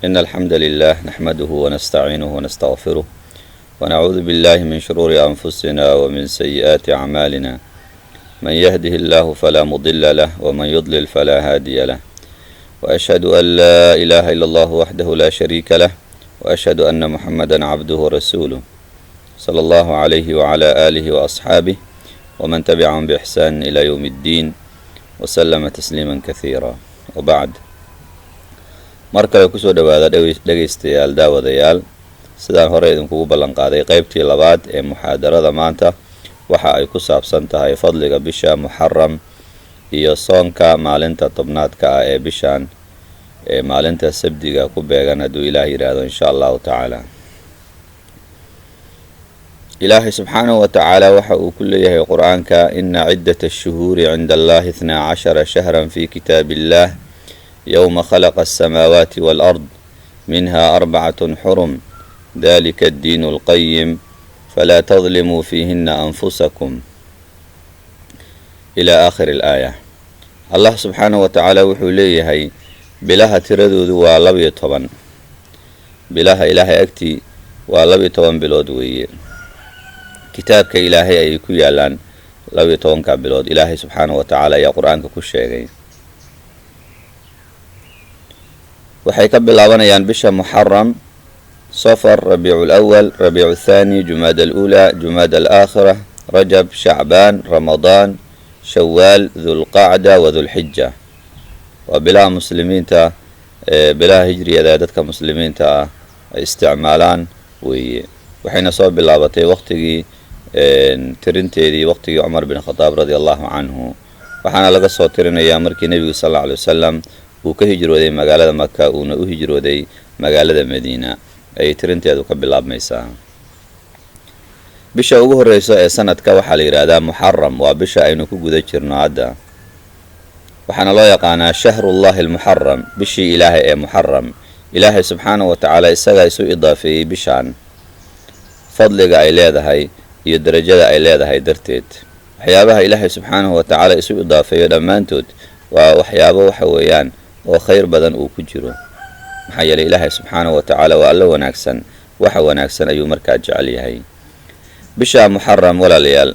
إن الحمد لله نحمده ونستعينه ونستغفره ونعوذ بالله من شرور أنفسنا ومن سيئات أعمالنا من يهده الله فلا مضل له ومن يضلل فلا هادي له وأشهد أن لا إله إلا الله وحده لا شريك له وأشهد أن محمدا عبده ورسوله صلى الله عليه وعلى آله وأصحابه ومن تبعهم بإحسان إلى يوم الدين وسلم تسليما كثيرا وبعد markale kusoo dhawaada dhegaystayaal daawadayaal sidaan hore idinkugu ballan qaaday qaybtii labaad ee muxaadarada maanta waxa ay ku saabsan tahay fadliga bisha muxaram iyo soonka maalinta tobnaadka ah ee bishan ee maalinta sabdiga ku beegan hadduu ilaah yidhaahdo insha allahu tacaala ilaahay subxaanahu wa tacaala waxa uu ku leeyahay qur-aanka ina ciddata ashuhuuri cinda allahi 12 shahran fi kitaabi illah يوم خلق السماوات والأرض منها 4 حرم ذلك الدين القيم فلا تظلموا فيهن أنفسكم إلى آخر الآية الله سبحانه وتعالى وحوليه بلاها تردود واللبي طبعا بلاها إلهي أكتي واللبي طبعا بلودوي كتابك إلهي أيكو يالان لبي طبعا كبلود إلهي سبحانه وتعالى يا قرآنك كل شيء waxay ka bilaabanayaan bisha muxaram safar rabiicu alawal rabiicu athaani jumaada alula jumaada alaakhira rajab shacbaan ramadaan shawaal dulqacda wa dulxija waa bilaha muslimiinta bilaha hijriyada ee dadka muslimiinta ah ay isticmaalaan weeye waxayna soo bilaabatay waqtigii tirinteedii waqtigii cumar bin khadaab radi allahu canhu waxaana laga soo tirinayaa markii nebigu sal alla alay wasalam uu ka hijrooday magaalada maka uuna u hijrooday magaalada madiina ayay tirinteedu ka bilaabmaysaa bisha ugu horreyso ee sanadka waxaa la yidhaahdaa muxaram waa bisha aynu ku guda jirno hadda waxaana loo yaqaanaa shahrullahi almuxaram bishii ilaahay ee muxaram ilaahay subxaanahu wa tacaala isagaa isu idaafeeyey bishaan fadliga ay leedahay iyo darajada ay leedahay darteed waxyaabaha ilaahay subxaanahu wa tacaala isu idaafeeyo dhammaantood waa waxyaabo waxa weeyaan oo khayr badan uu ku jiro maxaa yeelay ilaahay subxaanahu wa tacaala waa alla wanaagsan waxa wanaagsan ayuu markaa jecel yahay bisha muxaram walaalayaal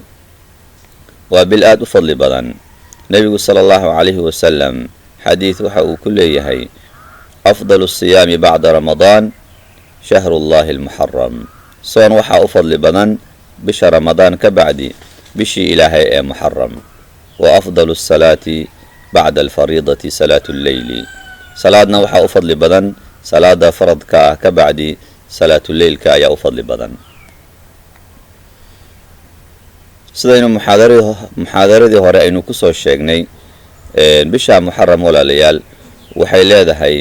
waa bil aad u fadli badan nebigu sala allahu calayhi wasalam xadiid waxa uu ku leeyahay afdalu siyaami bacda ramadaan shahrullahi almuxaram soon waxaa u fadli badan bisha ramadaan ka bacdi bishii ilaahay ee muxaram wa afdalu salaati bacda alfariidati salaatu lleyli salaadna waxaa u fadli badan salaada faradka ah ka bacdi salaatuleylka ayaa u fadli badan sidaynu muxaadaradii hore aynu kusoo sheegnay bisha muxaram walaalayaal waxay leedahay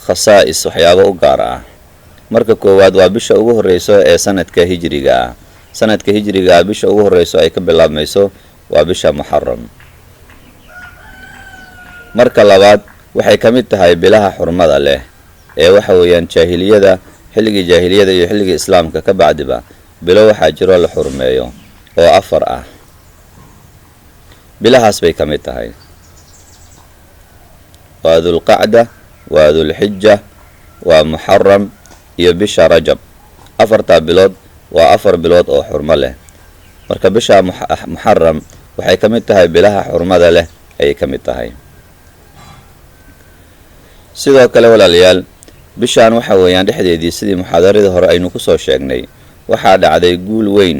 khasaa'is waxyaabo u gaar ah marka koowaad waa bisha ugu horreyso ee sanadka hijriga ah sanadka hijriga ah bisha ugu horreyso ay ka bilaabmayso waa bisha muxaram marka labaad waxay ka mid tahay bilaha xurmada leh ee waxa weeyaan jaahiliyada xilligii jaahiliyada iyo xilligii islaamka ka bacdiba bilo waxaa jiro la xurmeeyo oo 4 ah bilahaas bay ka mid tahay waa dulqacda waa dulxija waa muxaram iyo bisha rajab 4taa bilood waa 4 bilood oo xurmo leh marka bisha muxaram waxay ka mid tahay bilaha xurmada leh ayay ka mid tahay sidoo kale walaalayaal bishaan waxa weeyaan dhexdeedii sidii muxaadaradii hore aynu ku soo sheegnay waxaa dhacday guul weyn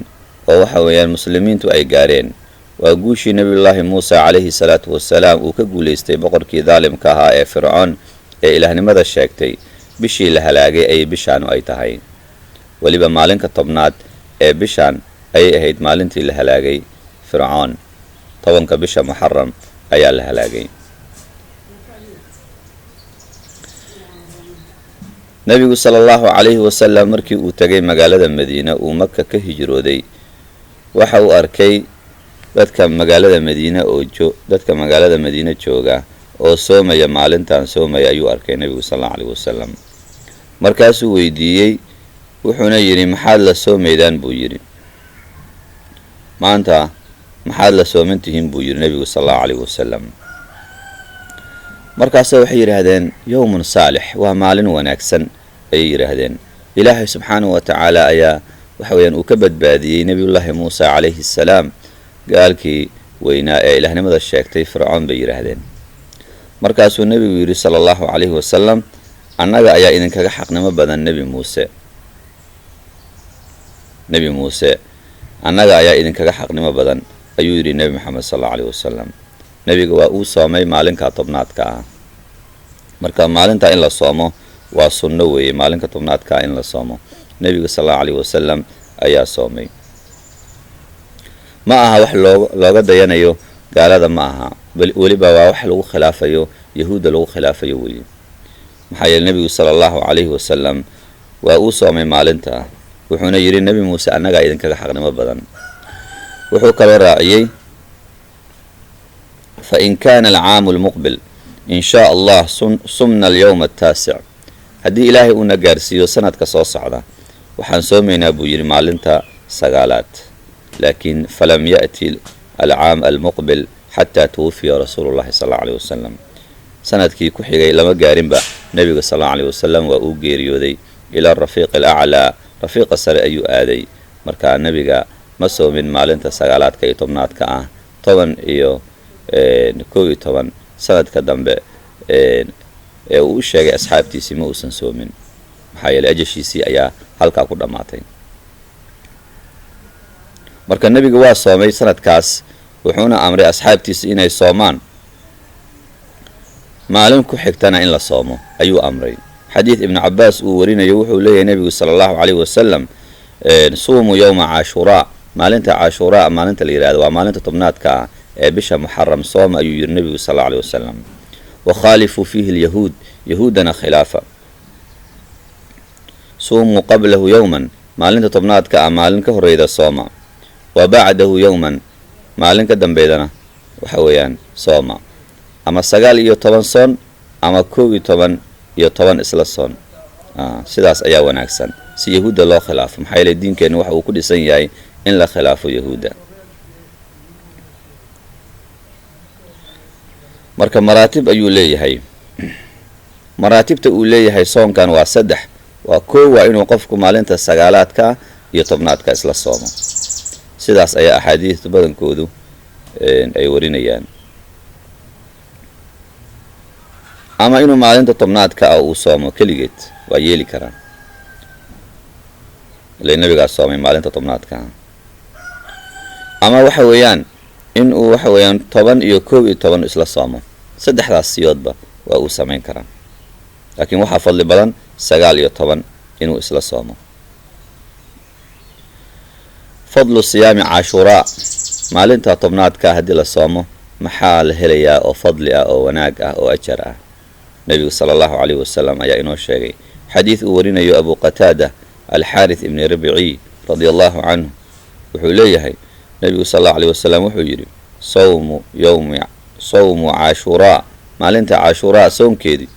oo waxa weeyaan muslimiintu ay gaareen waa guushii nebiyullaahi muuse calayhi salaatu wasalaam uu ka guulaystay boqorkii daalimka ahaa ee fircoon ee ilaahnimada sheegtay bishii la halaagay ayay bishaanu ay tahay weliba maalinka tobnaad ee bishaan ayay ahayd maalintii la halaagay fircoon 10ka bisha muxaram ayaa la halaagay nebigu sala allahu calayhi wasalam markii uu tegay magaalada madiina uu maka ka hijrooday waxa uu arkay dadka magaalada madiina jooga oo soomaya maalintan soomaya ayuu arkay nebigu sala allahu calayhi wasalam markaasuu weydiiyey wuxuuna yidhi maxaad la soomaydaan buu yidhi maanta maxaad la sooman tihiin buu yidhi nebigu sala allahu calayhi wasalam markaase waxay yidhaahdeen yowmun saalix, waa maalin wanaagsan ayay yidhaahdeen. ilaahay subxaanahu wa tacaala ayaa waxa weeyaan uu ka badbaadiyey nebiyullaahi muusa calayhi assalaam gaalkii weynaa ee ilaahnimada sheegtay fircoon bay yidhaahdeen. markaasuu nebigu yidhi sala allahu calayhi wasalam, annaga ayaa idinkaga xaqnimo badan nebi muuse annaga ayaa idinkaga xaqnimo badan ayuu yidhi nebi moxamed sal allau alayhi wasalam. nebiga waa uu soomay maalinka tobnaadka ah. marka maalintaa in la soomo waa sunno weeye, maalinka tobnaadka ah in la soomo. nebiga sal allahu alayhi wasalam ayaa soomay. ma aha wax looga dayanayo gaalada, ma aha, weliba waa wax lagu khilaafayo yahuudda lagu khilaafayo weeye. maxaa yeele nebigu sala allahu calayhi wasalam waa uu soomay maalinta, wuxuuna yidhi nebi muuse annagaa idinkaga xaqnimo badan. wuxuu kaloo raaciyey, fain kaana alcaamu almuqbil in shaa allah sumna alyowma ataasic, haddii ilaahay uuna gaarsiiyo sanadka soo socda waxaan soomaynaa buu yidhi maalinta 9aad. laakiin falam ya'ti alcaam almuqbil xataa tuwufiya rasuulu llahi sal allau alayh wasalam. sanadkii ku xigay lama gaarinba nebiga sal allau alayh wasalam waa uu geeriyooday ila rafiiq alaclaa, rafiiqa sare ayuu aaday. markaa nebiga ma soomin maalinta 9aadka iyo 10aadka ah. 10 iyo 11 sanadka dambe ee uu u sheegay asxaabtiisii ma uusan soomin, maxaa yeelay ajashiisii ayaa halkaa ku dhammaatay. marka nebiga waa soomay sanadkaas, wuxuuna amray asxaabtiisi inay soomaan, maalin ku xigtana in la soomo ayuu amray. xadiid ibnu cabaas uu warinayo wuxuu leeyahay nebigu sala allahu calayhi wasalam, suumuu yowma caashuraa, maalinta caashuraa maalinta la yidhahdo waa maalinta tobnaadka ah ee bisha muxaram, sooma ayuu yidhi nebigu sal allau alayhi wasalam. wakhaalifuu fiihi alyahuud, yahuuddana khilaafa. suumuu qablahu yowman, maalinta tobnaadka ah maalin ka horreyda sooma. wa bacdahu yowman, maalin ka dambeydana waxa weeyaan sooma. ama 9 soon ama 11 iyo 10 isla soon. sidaas ayaa wanaagsan si yahuudda loo khilaafo, maxaa yeelay diinkeenna waxa uu ku dhisan yahay in la khilaafo yahuudda. marka maraatib ayuu leeyahay. maraatibta uu leeyahay soonkan waa 3. waa koow, waa inuu qofku maalinta 9aadka iyo 10aadka isla soomo. sidaas ayaa axaadiista badankoodu ay warinayaan. ama inuu maalinta 10aadka ah uu soomo keligeed waa yeeli karaa, ilaa nabigaa soomay maalinta 10aadka ah. ama waxa weeyaan in uu waxa weeyaan 10 iyo 11 isla soomo. 3daas siyoodba waa uu samayn karaa, laakiin waxaa fadli badan 9 iyo 10 inuu isla soomo. fadlu siyaami caashuraa, maalinta 10aadka haddii la soomo maxaa la helayaa oo fadli ah oo wanaag ah oo ajar ah? nebigu sala allahu calayhi wasalam ayaa inoo sheegay. xadiid uu warinayo abu qataada alxaarith ibni ribciy radia allahu canhu wuxuu leeyahay, nebigu sal allahu alayhi wasalam wuxuu yidhi, sawmu caashuraa, maalinta caashuraa soonkeedii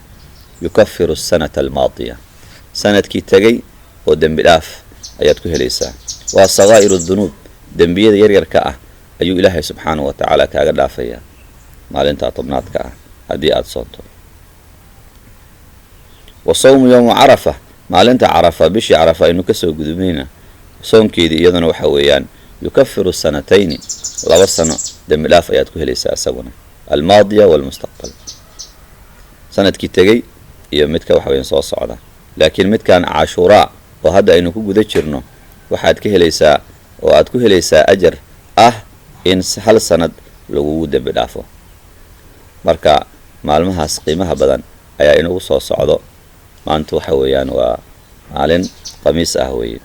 yukafiru asanata almaadiya, sanadkii tegay oo dembi dhaaf ayaad ku helaysaa. waa sakaa'iru dunuub, dembiyada yaryarka ah ayuu ilaahay subxaanahu wa tacaala kaaga dhaafayaa maalinta 10aadka ah haddii aada soonto. wa sawmu yowmu carafa, maalinta carafa, bishii carafa aynu ka soo gudubnayna soonkeedii iyaduna waxa weeyaan yukafiru sanatayni, 2 sano dembi dhaaf ayaad ku helaysaa isaguna, almaadiya waalmustaqbal, sanadkii tegey iyo midka waxa weeyaan soo socda. laakiin midkan caashuraa oo hadda aynu ku guda jirno waxaad ka helaysaa oo aad ku helaysaa ajar ah in 1 sanad lagugu dembi dhaafo. marka maalmahaas qiimaha badan ayaa inagu soo socdo. maanta waxa weeyaan waa maalin khamiis ah weeye,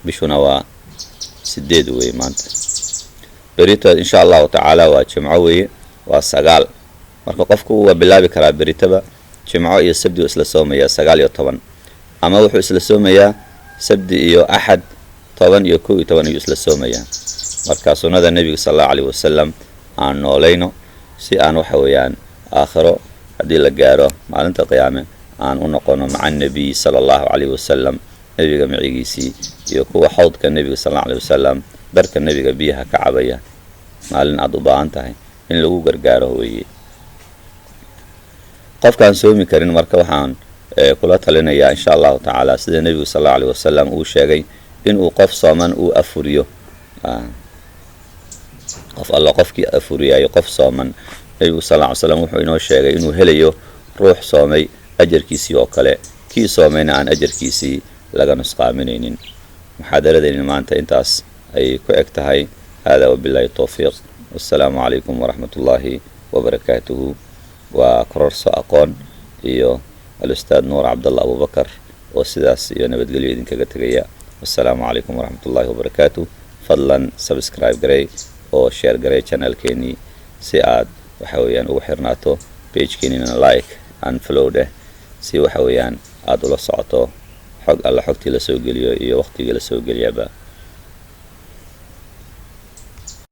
bishuna waa 8 weeye maanta. berito insha allahu tacaala waa jimco weeye, waa 9. marka qofku waa bilaabi karaa beritaba jimco iyo sabti isla soomaya 9 iyo 10, ama wuxuu isla soomayaa sabti iyo axad 10 iyo 11 ayuu isla soomayaa. marka sunnada nebiga sal allahu alayhi wasalam aan noolayno si aan waxa weeyaan aakhiro haddii la gaaro maalinta qiyaame aan u noqono maca nebiy sala allahu calayhi wasalam, nebiga micigiisii iyo kuwa xawdka nebiga sal allahu alayhi wasalam darka nebiga biyaha ka cabaya. maalin aad u baahan tahay in lagu gargaaro weeye. qofkaan soomi karin marka waxaan kula talinayaa insha allahu tacaala sida nebigu sallallahu alayhi wasallam uu sheegay inuu qof sooman uu afuriyo. qof alla qofkii afuriyayo qof sooman, nebigu sallallahu alayhi wasallam wuxuu inoo sheegay inuu helayo ruux soomay ajarkiisii oo kale, kii soomayna aan ajarkiisii laga nusqaaminaynin. muxaadaradeenina maanta intaas ayay ku eg tahay. hada wabillahi tawfiiq, wassalaamu calaykum waraxmatullaahi wabarakaatuhu. waa kororso aqoon iyo الأستاذ نور عبد الله أبو بكر وسداس ينبت قليل إذن كغتغيا. والسلام عليكم ورحمة الله وبركاته. فضلا سبسكرايب قري أو شير قري channel كيني سي آد وحويان وحرناتو بيج كيني لايك أن فلو ده سي وحويان آد ولا صعطو حق الله حقتي لسوق ليو إيو وقتي لسوق ليابا.